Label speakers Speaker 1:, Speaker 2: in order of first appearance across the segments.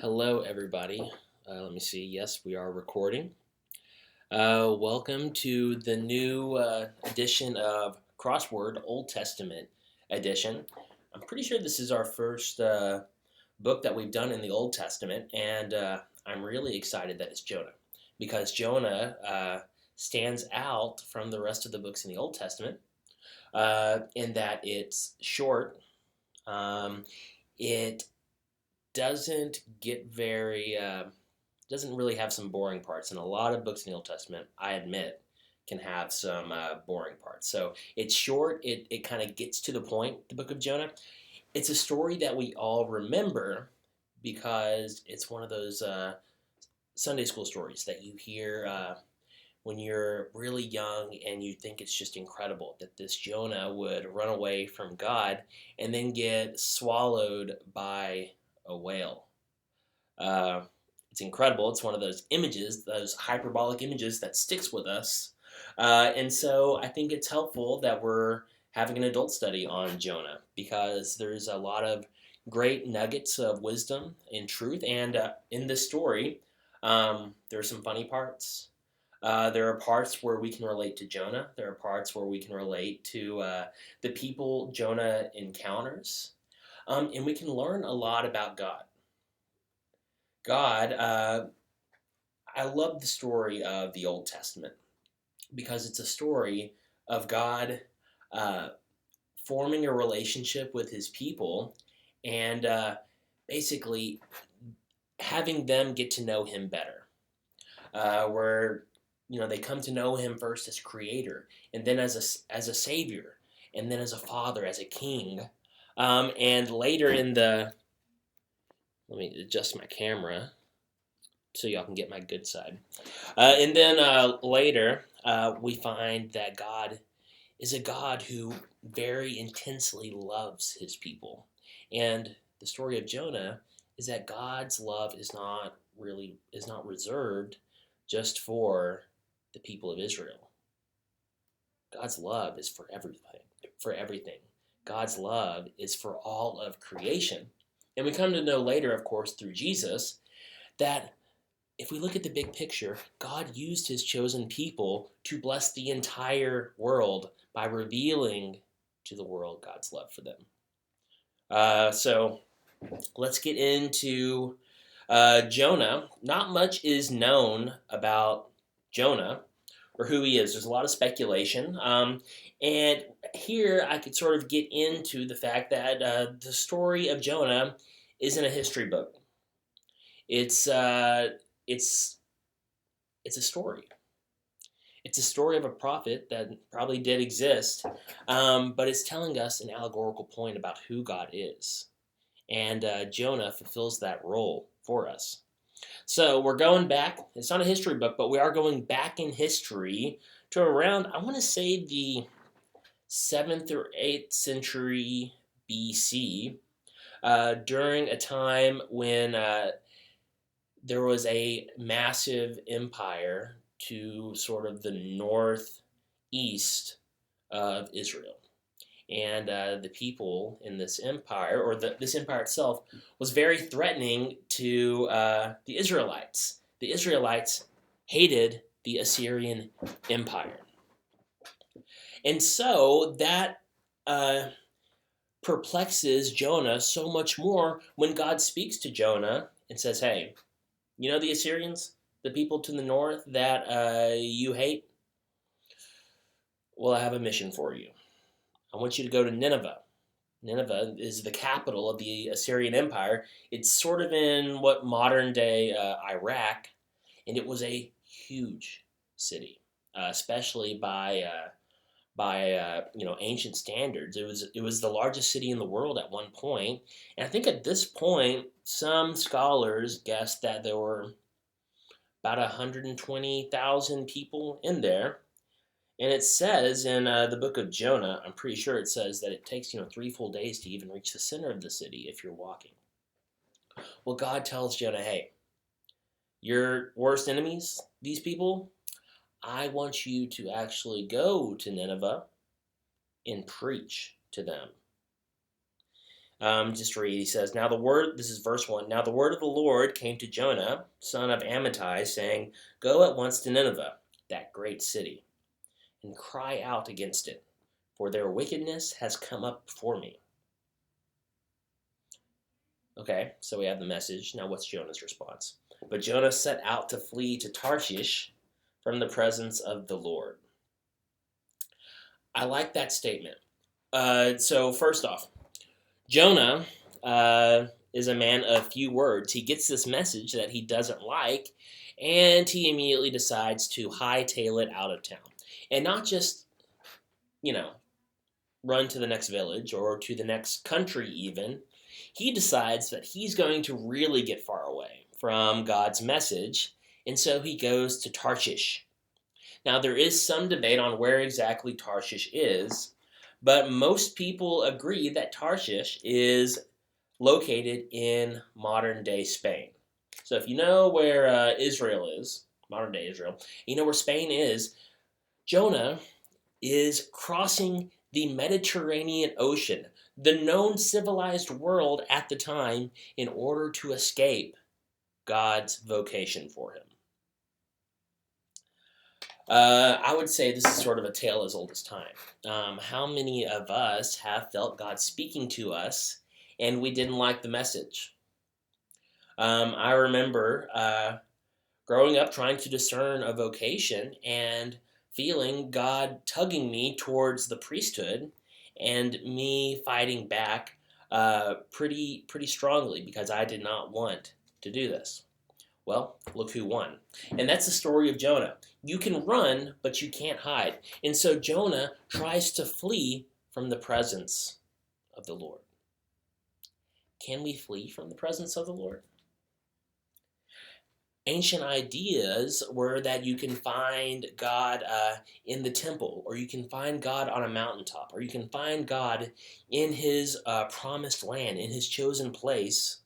Speaker 1: Hello, everybody. Let me see. Yes, we are recording. Welcome to the new edition of CrossWord Old Testament edition. I'm pretty sure this is our first book that we've done in the Old Testament, and I'm really excited that it's Jonah because Jonah stands out from the rest of the books in the Old Testament in that it's short. It doesn't get very doesn't really have some boring parts, and a lot of books in the Old Testament, I admit, can have some boring parts. So it's short. It kind of gets to the point. The book of Jonah. It's a story that we all remember because it's one of those Sunday school stories that you hear when you're really young, and you think it's just incredible that this Jonah would run away from God and then get swallowed by a whale. Uh, it's incredible. It's one of those images, those hyperbolic images that sticks with us. And so I think it's helpful that we're having an adult study on Jonah because there's a lot of great nuggets of wisdom and truth. And in this story, there are some funny parts. There are parts where we can relate to Jonah. There are parts where we can relate to the people Jonah encounters. And we can learn a lot about God. God, I love the story of the Old Testament because it's a story of God uh, forming a relationship with his people and basically having them get to know him better. Where they come to know him first as creator, and then as a savior, and then as a father, as a king, and later in the let me adjust my camera so y'all can get my good side. And then later, we find that God is a God who very intensely loves his people. And the story of Jonah is that God's love is not reserved just for the people of Israel. God's love is for everything, for everything. God's love is for all of creation. And we come to know later, of course, through Jesus, that if we look at the big picture, God used his chosen people to bless the entire world by revealing to the world God's love for them. So let's get into Jonah. Not much is known about Jonah or who he is. There's a lot of speculation. And here I could sort of get into the fact that the story of Jonah isn't a history book. It's it's a story. It's a story of a prophet that probably did exist, but it's telling us an allegorical point about who God is. And Jonah fulfills that role for us. So we're going back. It's not a history book, but we are going back in history to around, I want to say, the 7th or 8th century BC, during a time when there was a massive empire to sort of the northeast of Israel. And the people in this empire, or this empire itself, was very threatening to the Israelites. The Israelites hated the Assyrian Empire. And so that perplexes Jonah so much more when God speaks to Jonah and says, hey, you know the Assyrians, the people to the north that you hate? Well, I have a mission for you. I want you to go to Nineveh. Nineveh is the capital of the Assyrian Empire. It's sort of in what modern day Iraq, and it was a huge city, especially by ancient standards. It was the largest city in the world at one point, and I think at this point some scholars guessed that there were about 120,000 people in there. And it says in the book of Jonah, I'm pretty sure it says that it takes 3 full days to even reach the center of the city if you're walking. Well, God tells Jonah, hey, your worst enemies, these people, I want you to actually go to Nineveh and preach to them. Just read. He says, "Now the word." This is verse 1. "Now the word of the Lord came to Jonah, son of Amittai, saying, Go at once to Nineveh, that great city, and cry out against it, for their wickedness has come up before me." Okay, so we have the message. Now, what's Jonah's response? "But Jonah set out to flee to Tarshish from the presence of the Lord." I like that statement. So, first off, Jonah is a man of few words. He gets this message that he doesn't like, and he immediately decides to hightail it out of town. And not just, you know, run to the next village or to the next country, even. He decides that he's going to really get far away from God's message, and so he goes to Tarshish. Now, there is some debate on where exactly Tarshish is, but most people agree that Tarshish is located in modern day Spain. So, if you know where Israel is, modern day Israel, you know where Spain is, Jonah is crossing the Mediterranean Ocean, the known civilized world at the time, in order to escape God's vocation for him. I would say this is sort of a tale as old as time. How many of us have felt God speaking to us and we didn't like the message? I remember growing up trying to discern a vocation and feeling God tugging me towards the priesthood and me fighting back pretty strongly because I did not want to do this. Well, look who won. And that's the story of Jonah. You can run, but you can't hide. And so Jonah tries to flee from the presence of the Lord. Can we flee from the presence of the Lord? Ancient ideas were that you can find God in the temple, or you can find God on a mountaintop, or you can find God in his promised land, in his chosen place.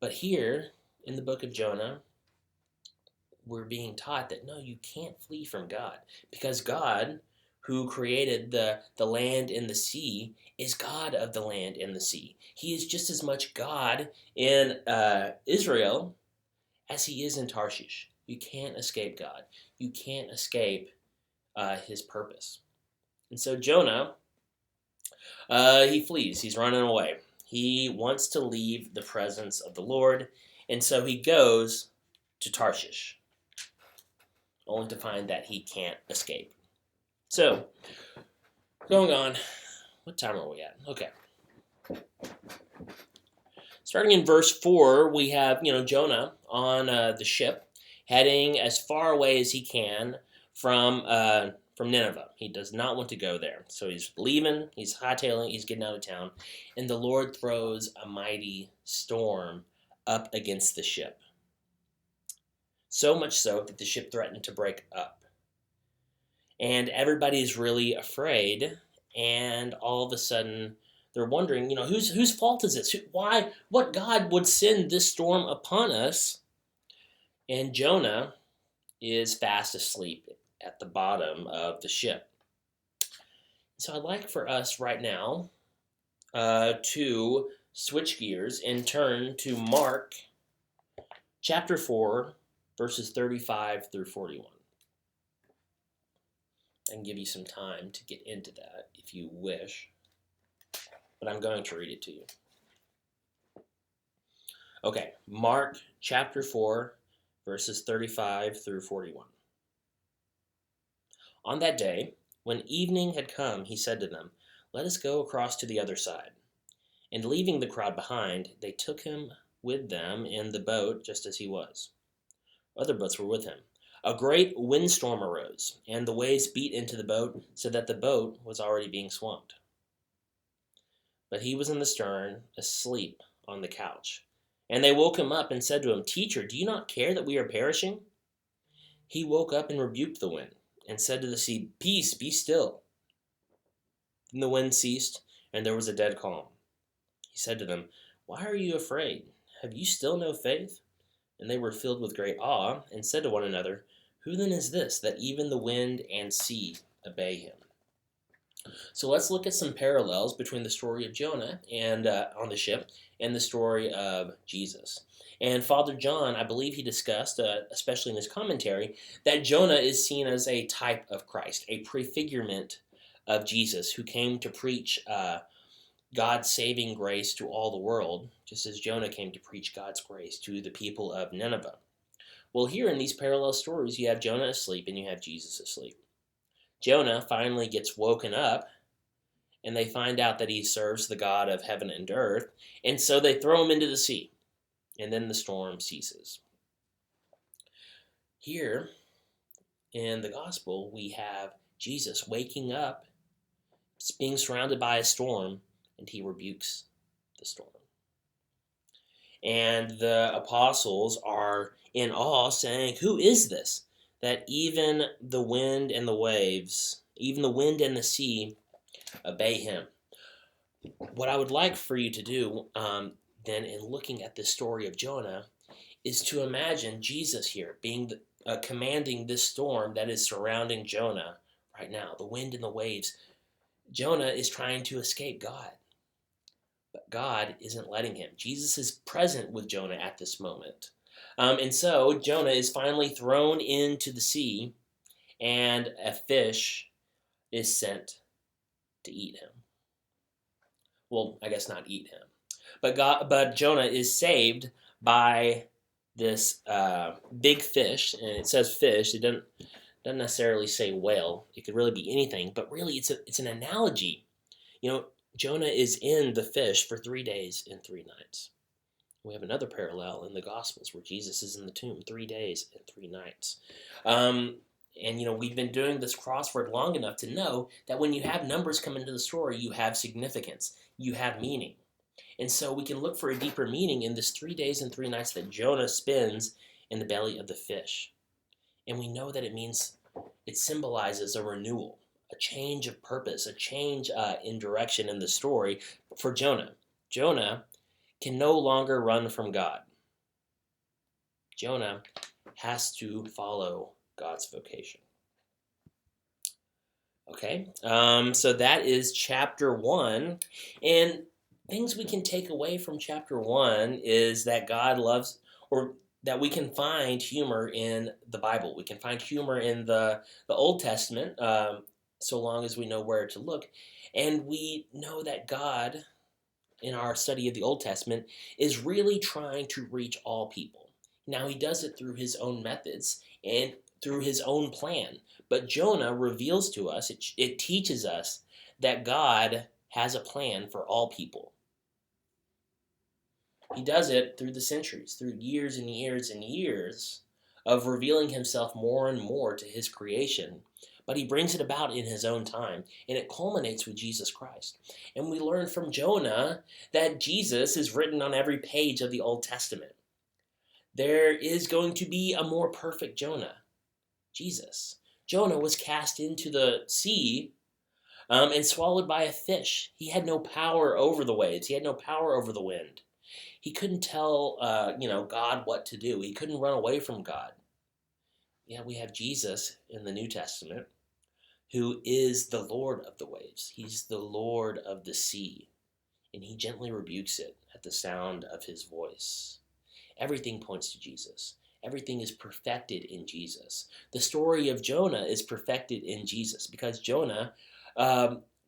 Speaker 1: But here, in the book of Jonah, we're being taught that no, you can't flee from God, because God, who created the land and the sea, is God of the land and the sea. He is just as much God in Israel as he is in Tarshish. You can't escape God. You can't escape his purpose. And so Jonah, he flees. He's running away. He wants to leave the presence of the Lord, and so he goes to Tarshish, only to find that he can't escape. So, going on, what time are we at? Okay. Starting in verse 4, we have, Jonah on the ship, heading as far away as he can from Nineveh. He does not want to go there. So he's leaving, he's hightailing, he's getting out of town, and the Lord throws a mighty storm up against the ship. So much so that the ship threatened to break up. And everybody's really afraid, and all of a sudden they're wondering, whose fault is this? Why? What God would send this storm upon us? And Jonah is fast asleep at the bottom of the ship. So I'd like for us right now to switch gears and turn to Mark chapter 4, verses 35 through 41. I can give you some time to get into that if you wish, but I'm going to read it to you. Okay, Mark chapter 4, verses 35 through 41. On that day, when evening had come, he said to them, Let us go across to the other side. And leaving the crowd behind, they took him with them in the boat just as he was. Other boats were with him. A great windstorm arose, and the waves beat into the boat so that the boat was already being swamped. But he was in the stern, asleep on the couch. And they woke him up and said to him, Teacher, do you not care that we are perishing? He woke up and rebuked the wind, and said to the sea, Peace, be still. Then the wind ceased, and there was a dead calm. He said to them, Why are you afraid? Have you still no faith? And they were filled with great awe, and said to one another, Who then is this, that even the wind and sea obey him? So let's look at some parallels between the story of Jonah and on the ship and the story of Jesus. And Father John, I believe he discussed, especially in his commentary, that Jonah is seen as a type of Christ, a prefigurement of Jesus, who came to preach God's saving grace to all the world, just as Jonah came to preach God's grace to the people of Nineveh. Well, here in these parallel stories, you have Jonah asleep and you have Jesus asleep. Jonah finally gets woken up, and they find out that he serves the God of heaven and earth, and so they throw him into the sea, and then the storm ceases. Here in the gospel, we have Jesus waking up, being surrounded by a storm, and he rebukes the storm. And the apostles are in awe, saying, "Who is this? That even the wind and the waves, even the wind and the sea, obey him." What I would like for you to do then in looking at the story of Jonah is to imagine Jesus here being commanding this storm that is surrounding Jonah right now, the wind and the waves. Jonah is trying to escape God, but God isn't letting him. Jesus is present with Jonah at this moment. And so Jonah is finally thrown into the sea, and a fish is sent to eat him. Well, I guess not eat him. But Jonah is saved by this big fish, and it says fish. It doesn't necessarily say whale. It could really be anything, but really it's an analogy. Jonah is in the fish for 3 days and 3 nights. We have another parallel in the Gospels where Jesus is in the tomb 3 days and 3 nights. And we've been doing this crossword long enough to know that when you have numbers come into the story, you have significance, you have meaning. And so we can look for a deeper meaning in this 3 days and 3 nights that Jonah spends in the belly of the fish. And we know that it symbolizes a renewal, a change of purpose, a change in direction in the story for Jonah. Jonah can no longer run from God. Jonah has to follow God's vocation. Okay, so that is chapter 1. And things we can take away from chapter 1 is that God loves, or that we can find humor in the Bible. We can find humor in the Old Testament, so long as we know where to look. And we know that God, in our study of the Old Testament, is really trying to reach all people. Now, he does it through his own methods and through his own plan. But Jonah reveals to us, it teaches us that God has a plan for all people. He does it through the centuries, through years and years and years of revealing himself more and more to his creation. But he brings it about in his own time, and it culminates with Jesus Christ. And we learn from Jonah that Jesus is written on every page of the Old Testament. There is going to be a more perfect Jonah, Jesus. Jonah was cast into the sea and swallowed by a fish. He had no power over the waves. He had no power over the wind. He couldn't tell, God what to do. He couldn't run away from God. Yeah, we have Jesus in the New Testament, who is the Lord of the waves. He's the Lord of the sea, and he gently rebukes it at the sound of his voice. Everything points to Jesus. Everything is perfected in Jesus. The story of Jonah is perfected in Jesus because Jonah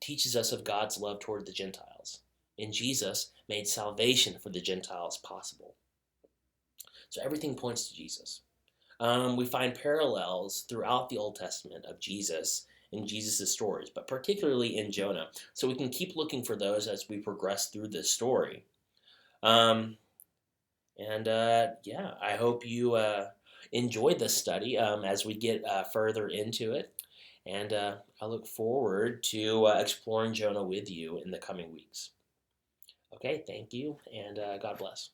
Speaker 1: teaches us of God's love toward the Gentiles. And Jesus made salvation for the Gentiles possible. So everything points to Jesus. We find parallels throughout the Old Testament of Jesus and Jesus' stories, but particularly in Jonah. So we can keep looking for those as we progress through this story. I hope you enjoyed this study as we get further into it. And I look forward to exploring Jonah with you in the coming weeks. Okay, thank you, and God bless.